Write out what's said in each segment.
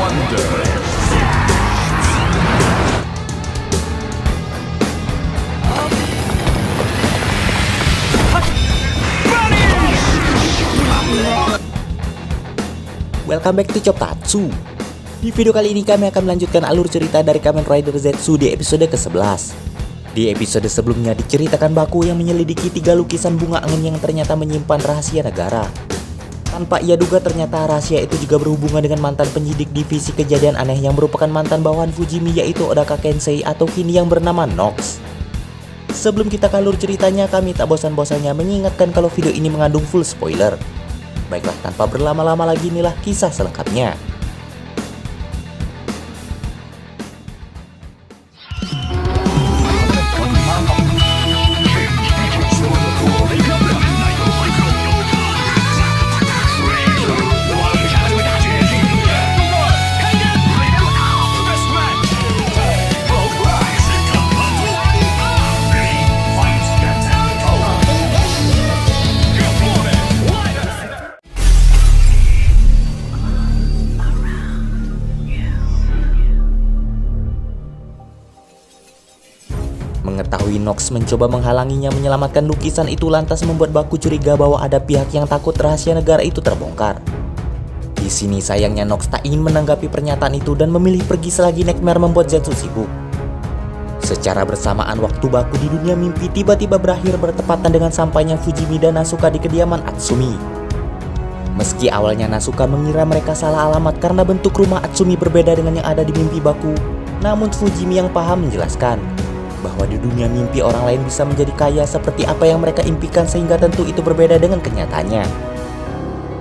wonder. Welcome back to Choptatsu. Di video kali ini kami akan melanjutkan alur cerita dari Kamen Rider Zetsu di episode ke-11. Di episode sebelumnya diceritakan Baku yang menyelidiki 3 lukisan bunga angin yang ternyata menyimpan rahasia negara. Tanpa ia duga ternyata rahasia itu juga berhubungan dengan mantan penyidik divisi kejadian aneh yang merupakan mantan bawahan Fujimi, yaitu Odaka Kensei atau kini yang bernama Nox. Sebelum kita ke alur ceritanya, kami tak bosan-bosannya mengingatkan kalau video ini mengandung full spoiler. Baiklah, tanpa berlama-lama lagi, inilah kisah selengkapnya. Mengetahui Nox mencoba menghalanginya menyelamatkan lukisan itu lantas membuat Baku curiga bahwa ada pihak yang takut rahasia negara itu terbongkar. Di sini sayangnya Nox tak ingin menanggapi pernyataan itu dan memilih pergi selagi Nightmare membuat Zetsu sibuk. Secara bersamaan waktu Baku di dunia mimpi tiba-tiba berakhir bertepatan dengan sampainya Fujimi dan Nasuka di kediaman Atsumi. Meski awalnya Nasuka mengira mereka salah alamat karena bentuk rumah Atsumi berbeda dengan yang ada di mimpi Baku, namun Fujimi yang paham menjelaskan bahwa di dunia mimpi orang lain bisa menjadi kaya seperti apa yang mereka impikan, sehingga tentu itu berbeda dengan kenyataannya.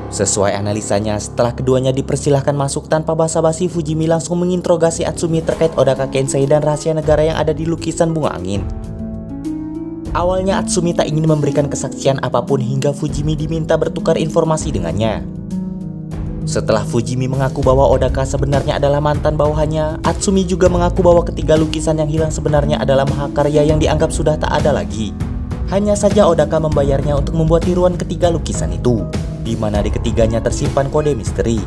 Sesuai analisanya, setelah keduanya dipersilahkan masuk tanpa basa-basi, Fujimi langsung menginterogasi Atsumi terkait Odaka Kensei dan rahasia negara yang ada di lukisan bunga angin. Awalnya Atsumi tak ingin memberikan kesaksian apapun hingga Fujimi diminta bertukar informasi dengannya. Setelah Fujimi mengaku bahwa Odaka sebenarnya adalah mantan bawahannya, Atsumi juga mengaku bahwa ketiga lukisan yang hilang sebenarnya adalah mahakarya yang dianggap sudah tak ada lagi. Hanya saja Odaka membayarnya untuk membuat tiruan ketiga lukisan itu, di mana di ketiganya tersimpan kode misteri.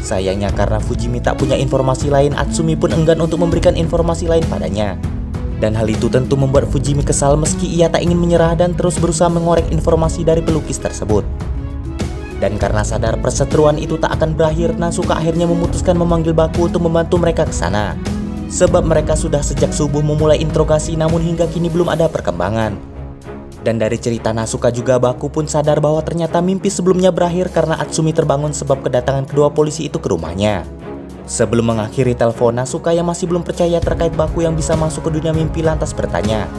Sayangnya karena Fujimi tak punya informasi lain, Atsumi pun enggan untuk memberikan informasi lain padanya. Dan hal itu tentu membuat Fujimi kesal meski ia tak ingin menyerah dan terus berusaha mengorek informasi dari pelukis tersebut. Dan karena sadar perseteruan itu tak akan berakhir, Nasuka akhirnya memutuskan memanggil Baku untuk membantu mereka ke sana. Sebab mereka sudah sejak subuh memulai interogasi namun hingga kini belum ada perkembangan. Dan dari cerita Nasuka juga Baku pun sadar bahwa ternyata mimpi sebelumnya berakhir karena Atsumi terbangun sebab kedatangan kedua polisi itu ke rumahnya. Sebelum mengakhiri telepon, Nasuka yang masih belum percaya terkait Baku yang bisa masuk ke dunia mimpi lantas bertanya.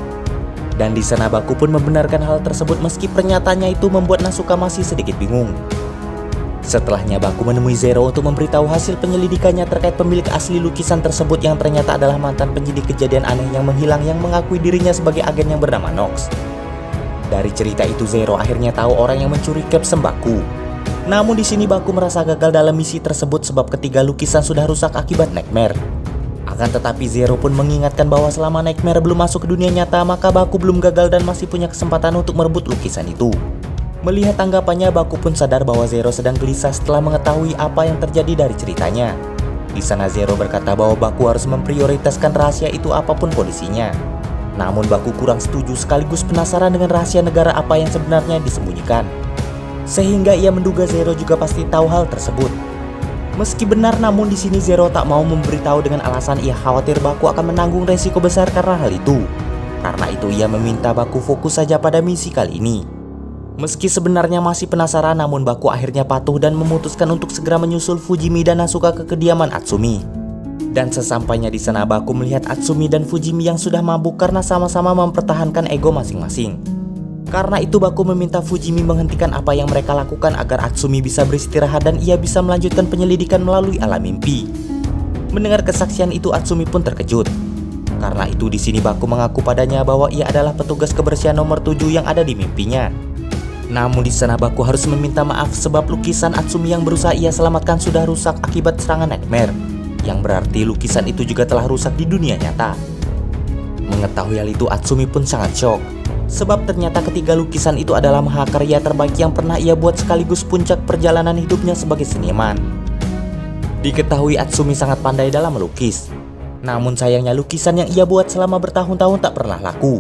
Dan di sana Baku pun membenarkan hal tersebut meski pernyataannya itu membuat Nasuka masih sedikit bingung. Setelahnya Baku menemui Zero untuk memberitahu hasil penyelidikannya terkait pemilik asli lukisan tersebut yang ternyata adalah mantan penyidik kejadian aneh yang menghilang yang mengakui dirinya sebagai agen yang bernama Nox. Dari cerita itu Zero akhirnya tahu orang yang mencuri capsule Baku. Namun di sini Baku merasa gagal dalam misi tersebut sebab ketiga lukisan sudah rusak akibat Nightmare. Akan tetapi Zero pun mengingatkan bahwa selama Nightmare belum masuk ke dunia nyata maka Baku belum gagal dan masih punya kesempatan untuk merebut lukisan itu. Melihat tanggapannya, Baku pun sadar bahwa Zero sedang gelisah setelah mengetahui apa yang terjadi dari ceritanya. Di sana Zero berkata bahwa Baku harus memprioritaskan rahasia itu apapun kondisinya. Namun Baku kurang setuju sekaligus penasaran dengan rahasia negara apa yang sebenarnya disembunyikan. Sehingga ia menduga Zero juga pasti tahu hal tersebut. Meski benar, namun di sini Zero tak mau memberitahu dengan alasan ia khawatir Baku akan menanggung resiko besar karena hal itu. Karena itu ia meminta Baku fokus saja pada misi kali ini. Meski sebenarnya masih penasaran, namun Baku akhirnya patuh dan memutuskan untuk segera menyusul Fujimi dan Nasuka ke kediaman Atsumi. Dan sesampainya di sana Baku melihat Atsumi dan Fujimi yang sudah mabuk karena sama-sama mempertahankan ego masing-masing. Karena itu Baku meminta Fujimi menghentikan apa yang mereka lakukan agar Atsumi bisa beristirahat dan ia bisa melanjutkan penyelidikan melalui alam mimpi. Mendengar kesaksian itu Atsumi pun terkejut. Karena itu di sini Baku mengaku padanya bahwa ia adalah petugas kebersihan nomor 7 yang ada di mimpinya. Namun di sana Baku harus meminta maaf sebab lukisan Atsumi yang berusaha ia selamatkan sudah rusak akibat serangan Nightmare, yang berarti lukisan itu juga telah rusak di dunia nyata. Mengetahui hal itu Atsumi pun sangat shock, sebab ternyata ketiga lukisan itu adalah mahakarya terbaik yang pernah ia buat sekaligus puncak perjalanan hidupnya sebagai seniman. Diketahui Atsumi sangat pandai dalam melukis. Namun sayangnya lukisan yang ia buat selama bertahun-tahun tak pernah laku.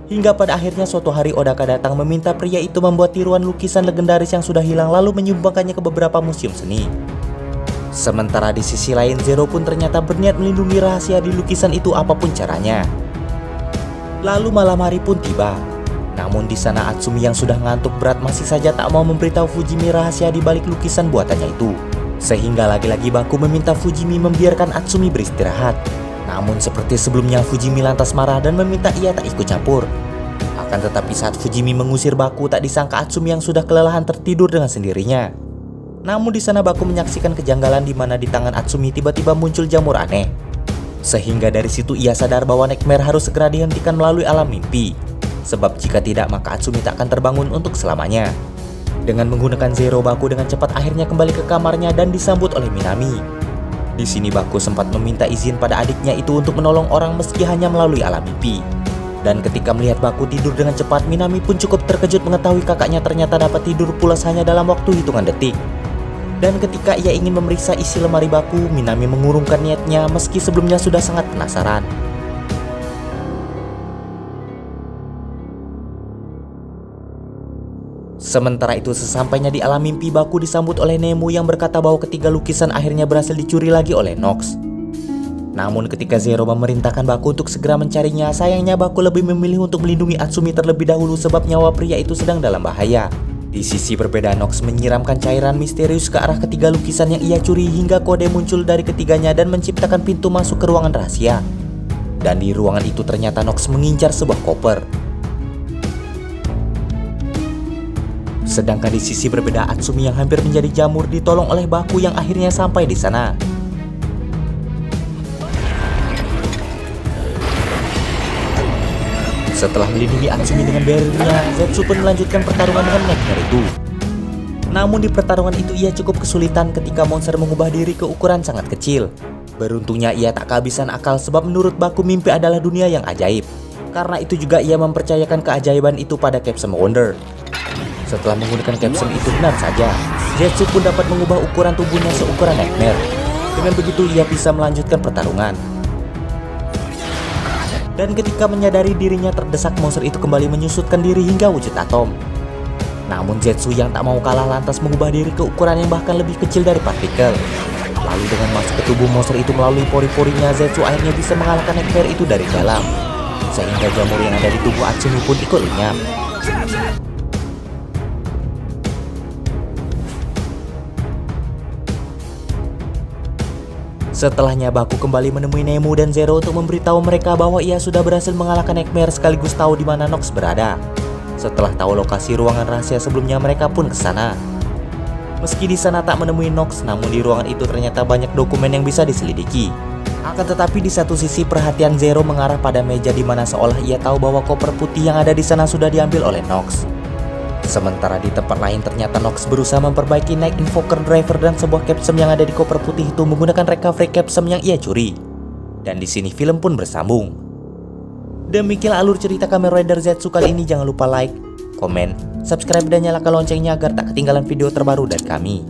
Hingga pada akhirnya suatu hari Odaka datang meminta pria itu membuat tiruan lukisan legendaris yang sudah hilang lalu menyumbangkannya ke beberapa museum seni. Sementara di sisi lain Zero pun ternyata berniat melindungi rahasia di lukisan itu apapun caranya. Lalu malam hari pun tiba. Namun di sana Atsumi yang sudah ngantuk berat masih saja tak mau memberitahu Fujimi rahasia di balik lukisan buatannya itu. Sehingga lagi-lagi Baku meminta Fujimi membiarkan Atsumi beristirahat. Namun seperti sebelumnya Fujimi lantas marah dan meminta ia tak ikut campur. Akan tetapi saat Fujimi mengusir Baku, tak disangka Atsumi yang sudah kelelahan tertidur dengan sendirinya. Namun di sana Baku menyaksikan kejanggalan di mana di tangan Atsumi tiba-tiba muncul jamur aneh. Sehingga dari situ ia sadar bahwa nightmare harus segera dihentikan melalui alam mimpi. Sebab jika tidak maka Atsumi tak akan terbangun untuk selamanya. Dengan menggunakan Zero, Baku dengan cepat akhirnya kembali ke kamarnya dan disambut oleh Minami. Di sini Baku sempat meminta izin pada adiknya itu untuk menolong orang meski hanya melalui alam mimpi. Dan ketika melihat Baku tidur dengan cepat, Minami pun cukup terkejut mengetahui kakaknya ternyata dapat tidur pulas hanya dalam waktu hitungan detik. Dan ketika ia ingin memeriksa isi lemari Baku, Minami mengurungkan niatnya meski sebelumnya sudah sangat penasaran. Sementara itu sesampainya di alam mimpi, Baku disambut oleh Nemu yang berkata bahwa ketiga lukisan akhirnya berhasil dicuri lagi oleh Nox. Namun ketika Zero memerintahkan Baku untuk segera mencarinya, sayangnya Baku lebih memilih untuk melindungi Atsumi terlebih dahulu sebab nyawa pria itu sedang dalam bahaya. Di sisi berbeda, Nox menyiramkan cairan misterius ke arah ketiga lukisan yang ia curi hingga kode muncul dari ketiganya dan menciptakan pintu masuk ke ruangan rahasia. Dan di ruangan itu ternyata Nox mengincar sebuah koper. Sedangkan di sisi berbeda, Atsumi yang hampir menjadi jamur ditolong oleh Baku yang akhirnya sampai di sana. Setelah melindungi Atsumi dengan barriernya, Zetsu pun melanjutkan pertarungan dengan nightmare itu. Namun di pertarungan itu ia cukup kesulitan ketika monster mengubah diri ke ukuran sangat kecil. Beruntungnya ia tak kehabisan akal sebab menurut Baku mimpi adalah dunia yang ajaib. Karena itu juga ia mempercayakan keajaiban itu pada Capsule Wonder. Setelah menggunakan capsule itu benar saja, Zetsu pun dapat mengubah ukuran tubuhnya seukuran nightmare. Dengan begitu ia bisa melanjutkan pertarungan. Dan ketika menyadari dirinya terdesak, monster itu kembali menyusutkan diri hingga wujud atom. Namun Zetsu yang tak mau kalah lantas mengubah diri ke ukuran yang bahkan lebih kecil dari partikel. Lalu dengan masuk ke tubuh monster itu melalui pori-porinya, Zetsu akhirnya bisa mengalahkan nightmare itu dari dalam. Sehingga jamur yang ada di tubuh Atsumi pun ikut lenyap. Setelahnya Baku kembali menemui Nemu dan Zero untuk memberitahu mereka bahwa ia sudah berhasil mengalahkan nightmare sekaligus tahu di mana Nox berada. Setelah tahu lokasi ruangan rahasia sebelumnya, mereka pun ke sana. Meski di sana tak menemui Nox, namun di ruangan itu ternyata banyak dokumen yang bisa diselidiki. Akan tetapi di satu sisi perhatian Zero mengarah pada meja di mana seolah ia tahu bahwa koper putih yang ada di sana sudah diambil oleh Nox. Sementara di tempat lain ternyata Nox berusaha memperbaiki Night Invoker Driver dan sebuah capsule yang ada di koper putih itu menggunakan recovery capsule yang ia curi. Dan di sini film pun bersambung. Demikianlah alur cerita Kamen Rider Zetsu kali ini. Jangan lupa like, komen, subscribe dan nyalakan loncengnya agar tak ketinggalan video terbaru dari kami.